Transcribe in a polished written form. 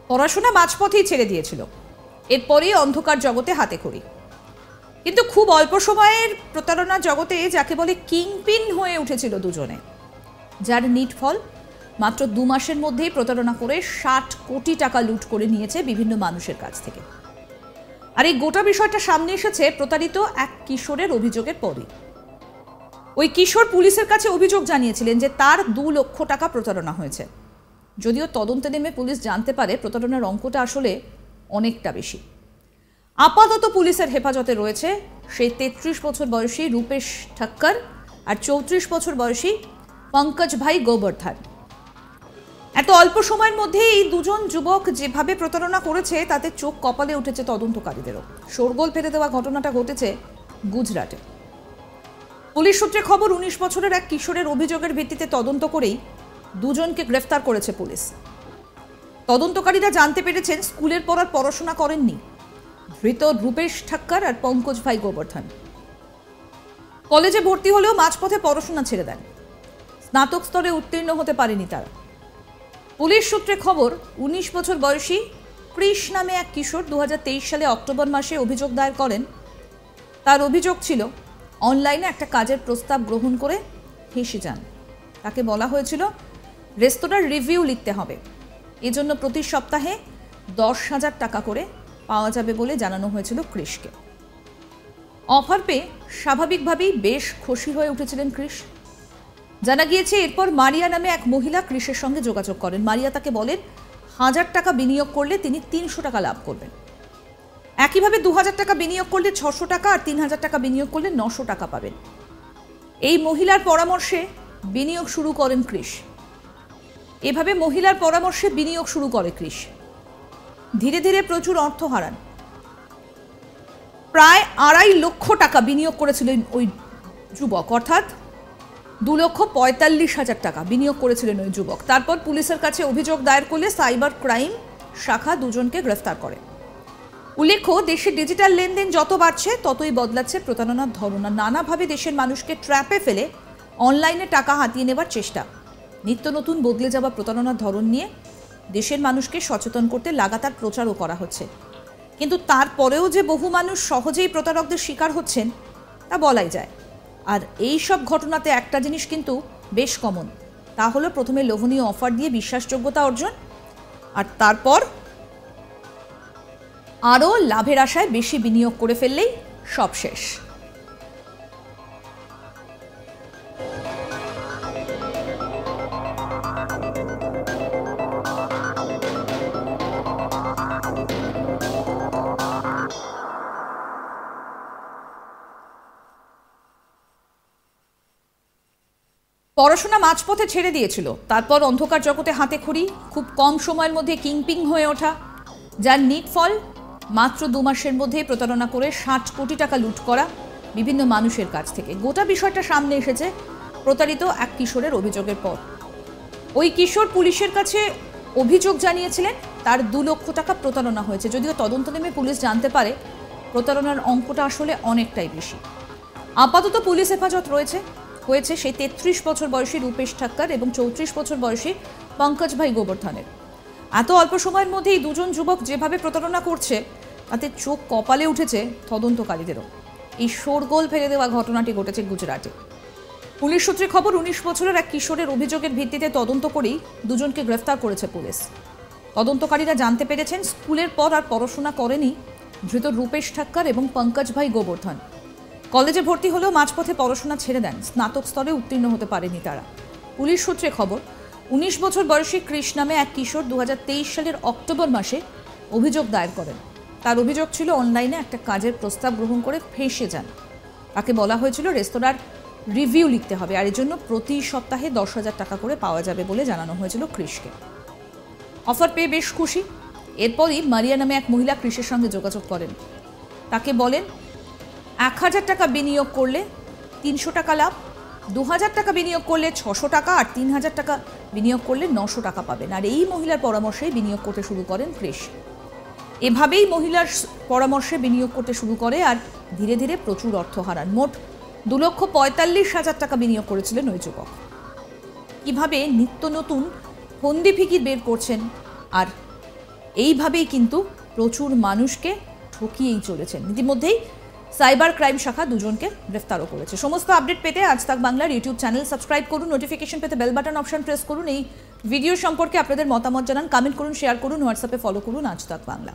পড়াশোনা মাঝপথেই ছেড়ে দিয়েছিল, এরপরেই অন্ধকার জগতে হাতেখড়ি। কিন্তু খুব অল্প সময়ের প্রতারণা জগতে যাকে বলে কিংপিন হয়ে উঠেছিল দুজনে, যার নিট ফল মাত্র 2 মাসের মধ্যেই প্রতারণা করে 60 কোটি টাকা লুট করে নিয়েছে বিভিন্ন মানুষের কাছ থেকে। আর এই গোটা বিষয়টা সামনে এসেছে প্রতারিত এক কিশোরের অভিযোগের পরই। ওই কিশোর পুলিশের কাছে অভিযোগ জানিয়েছিলেন যে তার 2 লক্ষ টাকা প্রতারণা হয়েছে। যদিও তদন্তে নেমে পুলিশ জানতে পারে প্রতারণার অঙ্কটা আসলে অনেকটা বেশি। আপাতত পুলিশের হেফাজতে রয়েছে সেই 33 বছর বয়সী রূপেশ ঠক্কর আর 34 বছর বয়সী পঙ্কজ ভাই গোবর্ধন। এত অল্প সময়ের মধ্যে এই দুজন যুবক যেভাবে প্রতারণা করেছে তাতে চোখ কপালে উঠেছে তদন্তকারীদেরও। শোরগোল ফেলে দেওয়া ঘটনাটা ঘটেছে গুজরাটে। পুলিশ সূত্রে খবর, 19 বছরের এক কিশোরের অভিযোগের ভিত্তিতে তদন্ত করেই দুজনকে গ্রেফতার করেছে পুলিশ। তদন্তকারীরা জানতে পেরেছেন স্কুলের পর আর পড়াশোনা করেননি ধৃত রূপেশ ঠক্কর আর পঙ্কজ ভাই গোবর্ধন। কলেজে ভর্তি হলেও মাঝপথে পড়াশোনা ছেড়ে দেন। স্নাতক স্তরে উত্তীর্ণ হতে পারেনি তারা। পুলিশ সূত্রে খবর, 19 বছর বয়সী কৃষ নামে এক কিশোর 2023 সালে অক্টোবর মাসে অভিযোগ দায়ের করেন। তার অভিযোগ ছিল অনলাইনে একটা কাজের প্রস্তাব গ্রহণ করে ফেঁসে যান। তাকে বলা হয়েছিল রেস্তোরাঁর রিভিউ লিখতে হবে, এজন্য প্রতি সপ্তাহে 10,000 টাকা করে পাওয়া যাবে বলে জানানো হয়েছিল কৃষকে। অফার পেয়ে স্বাভাবিকভাবেই বেশ খুশি হয়ে উঠেছিলেন কৃষ। জানা গিয়েছে এরপর মারিয়া নামে এক মহিলা কৃষের সঙ্গে যোগাযোগ করেন। মারিয়া তাকে বলেন 1000 টাকা বিনিয়োগ করলে তিনি 300 টাকা লাভ করবেন। একইভাবে 2000 টাকা বিনিয়োগ করলে 600 টাকা আর 3000 টাকা বিনিয়োগ করলে 900 টাকা পাবেন। এই মহিলার পরামর্শে বিনিয়োগ শুরু করেন কৃষ। এভাবে মহিলার পরামর্শে বিনিয়োগ শুরু করে কৃষ। ধীরে ধীরে প্রচুর অর্থ হারান। প্রায় 2.5 লক্ষ টাকা বিনিয়োগ করেছিলেন ওই যুবক, অর্থাৎ 2,45,000 টাকা বিনিয়োগ করেছিলেন ওই যুবক। তারপর পুলিশের কাছে অভিযোগ দায়ের করলে সাইবার ক্রাইম শাখা দুজনকে গ্রেফতার করে। উল্লেখ্য, দেশে ডিজিটাল লেনদেন যত বাড়ছে ততই বদলাচ্ছে প্রতারণার ধরন। নানাভাবে দেশের মানুষকে ট্র্যাপে ফেলে অনলাইনে টাকা হাতিয়ে নেবার চেষ্টা। নিত্য নতুন বদলে যাওয়া প্রতারণার ধরন নিয়ে দেশের মানুষকে সচেতন করতে লাগাতার প্রচারও করা হচ্ছে। কিন্তু তারপরেও যে বহু মানুষ সহজেই প্রতারকদের শিকার হচ্ছেন তা বলাই যায়। আর এই সব ঘটনাতে একটা জিনিস কিন্তু বেশ কমন, তা হলো প্রথমে লোভনীয় অফার দিয়ে বিশ্বাসযোগ্যতা অর্জন, আর তারপর আরও লাভের আশায় বেশি বিনিয়োগ করে ফেললেই সব শেষ। পড়াশোনা মাঝপথে ছেড়ে দিয়েছিল, তারপর অন্ধকার জগতে হাতেখড়ি, খুব কম সময়ের মধ্যে কিংপিং হয়ে ওঠা, যার নিট ফল মাত্র 2 মাসের মধ্যে প্রতারণা করে 60 কোটি টাকা লুট করা বিভিন্ন মানুষের কাছ থেকে। গোটা বিষয়টা সামনে এসেছে প্রতারিত এক কিশোরের অভিযোগের পর। ওই কিশোর পুলিশের কাছে অভিযোগ জানিয়েছিলেন তার 2 লক্ষ টাকা প্রতারণা হয়েছে। যদিও তদন্ত নেমে পুলিশ জানতে পারে প্রতারণার অঙ্কটা আসলে অনেকটাই বেশি। আপাতত পুলিশ হেফাজত হয়েছে সেই 33 বছর বয়সী রূপেশ ঠক্কর এবং 34 বছর বয়সী পঙ্কজ ভাই গোবর্ধনের। এত অল্প সময়ের মধ্যে এই দুজন যুবক যেভাবে প্রতারণা করছে তাতে চোখ কপালে উঠেছে তদন্তকারীদেরও। এই শোরগোল ফেলে দেওয়া ঘটনাটি ঘটেছে গুজরাটে। পুলিশ সূত্রে খবর, 19 বছরের এক কিশোরের অভিযোগের ভিত্তিতে তদন্ত করেই দুজনকে গ্রেফতার করেছে পুলিশ। তদন্তকারীরা জানতে পেরেছেন স্কুলের পর আর পড়াশোনা করেনি ধৃত রূপেশ ঠক্কর এবং পঙ্কজ ভাই গোবর্ধন। কলেজে ভর্তি হলেও মাঝপথে পড়াশোনা ছেড়ে দেন। স্নাতক স্তরে উত্তীর্ণ হতে পারেনি তারা। পুলিশ সূত্রে খবর, 19 বছর বয়সী কৃষ নামে এক কিশোর 2023 সালের অক্টোবর মাসে অভিযোগ দায়ের করেন। তার অভিযোগ ছিল অনলাইনে একটা কাজের প্রস্তাব গ্রহণ করে ফেঁসে যান। তাকে বলা হয়েছিল রেস্তোরাঁর রিভিউ লিখতে হবে, আর এর জন্য প্রতি সপ্তাহে 10,000 টাকা করে পাওয়া যাবে বলে জানানো হয়েছিল কৃষকে। অফার পেয়ে বেশ খুশি। এরপরই মারিয়া নামে এক মহিলা কৃষের সঙ্গে যোগাযোগ করেন। তাকে বলেন 1000 টাকা বিনিয়োগ করলে 300 টাকা লাভ, 2000 টাকা বিনিয়োগ করলে 600 টাকা আর 3000 টাকা বিনিয়োগ করলে 900 টাকা পাবেন। আর এই মহিলার পরামর্শেই বিনিয়োগ করতে শুরু করেন কৃষ। এভাবেই মহিলার পরামর্শে বিনিয়োগ করতে শুরু করে আর ধীরে ধীরে প্রচুর অর্থ হারান। মোট 2,45,000 টাকা বিনিয়োগ করেছিলেন ওই যুবক। কিভাবে নিত্য নতুন ফন্দি ফিকির বের করছেন আর এইভাবেই কিন্তু প্রচুর মানুষকে ঠকিয়েই চলেছেন। ইতিমধ্যেই সাইবার ক্রাইম শাখা দুজনকে গ্রেফতারও করেছে। সমস্ত আপডেট পেতে আজ তাক বাংলার ইউটিউব চ্যানেল সাবস্ক্রাইব করুন, নোটিফিকেশন পেতে বেল বাটন অপশন প্রেস করুন। এই ভিডিও সম্পর্কে আপনাদের মতামত জানান, কমেন্ট করুন, শেয়ার করুন, হোয়াটসঅ্যাপে ফলো করুন আজ তাক বাংলা।